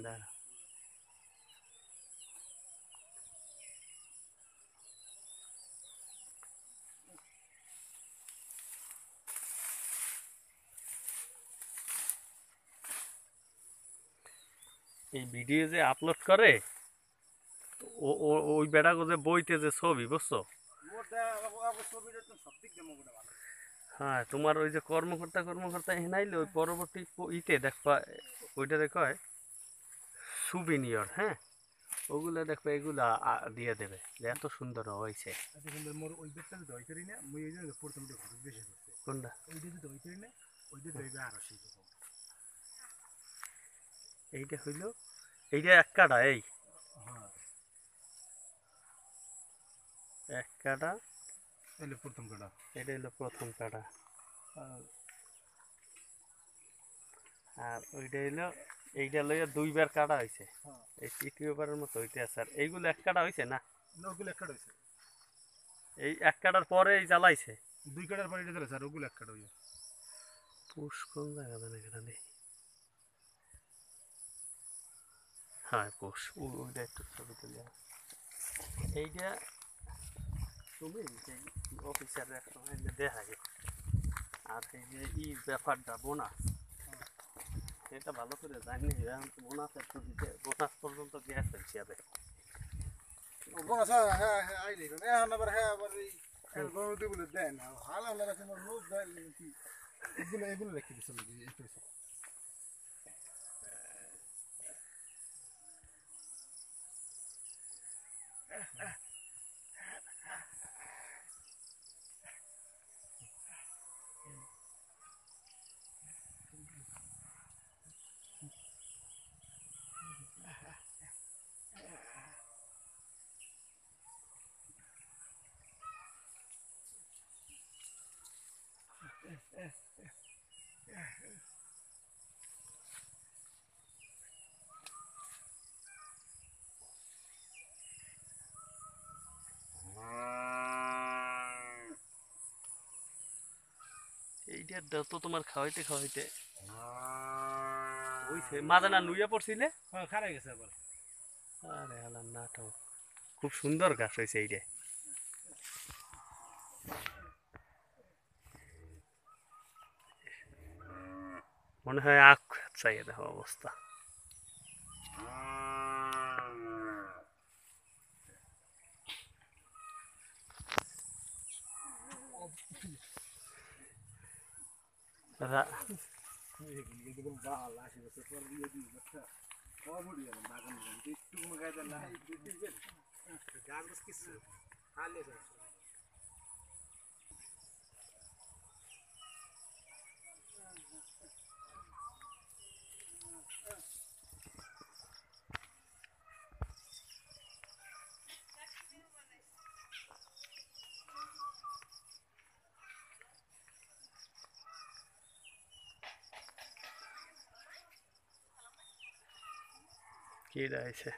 দাঁড়া। এই ভিডিও যে আপলোড করে ওই বেড়াগো যে বইতে যে ছবি বুঝছো? হ্যাঁ, তোমার ওই যে কর্মকর্তা হেনাইলে ওই পরবর্তী ইতে দেখবা ওইটারে কয় সুবিনিয়র। হ্যাঁ, ওগুলা দেখবা এগুলা দিয়ে দেবে যে এত সুন্দর হয়েছে। কোনটা? এইটা হইল এইটা এক কাটা, এই এক কাটা, প্রথম কাটা। এটা হইলো প্রথম কাটা। আর ওইটা হইলো এইটা লইয়া দুইবার কাটা হয়েছে, এই তৃতীয়বারের মতো হইতে আছে। আর এইগুলো এক কাটা হয়েছে না? ওগুলো এক কাটা হয়েছে। এই এক কাটার পরে এই জ্বালাইছে, দুই কাটার পরে এটা জ্বালাইছে, আর ওগুলো এক কাটা হইছে। পুষ কোন জায়গা জানে এখানে? হ্যাঁ পুষ, ওইটা একটু ছবি তুলে। এইটা তুমি অফিসারের একটা দেখা গেছে। আর এই যে ই ব্যাপারটা বোনাস, এটা ভালো করে জানি। এখন তো বোনাস একটু দিতে, বোনাস পর্যন্ত গ্যাস হিসাবে বোনাস। হ্যাঁ হ্যাঁ হ্যাঁ, আইলে এখন আবার হ্যাঁ আবার এই গরু দিগুলো দেয় না, হাল আল্লাহ রাখে আমার লোক দেয় কি এগুলো এগুলো রেখে দিচ্ছে লোক এই পয়সা। এইটা তো তোমার খাওয়াইতে খাওয়াইতে হইছে। মাঝে না নুইয়া পড়ছিলে? হ্যাঁ, খারাপ গেছে আবার। আরে আল্লাহ, নাটক। খুব সুন্দর গাছ হয়েছে এইটা। মনে হয় আখ চাইয়ে দেখো অবস্থা। কি রয়েছে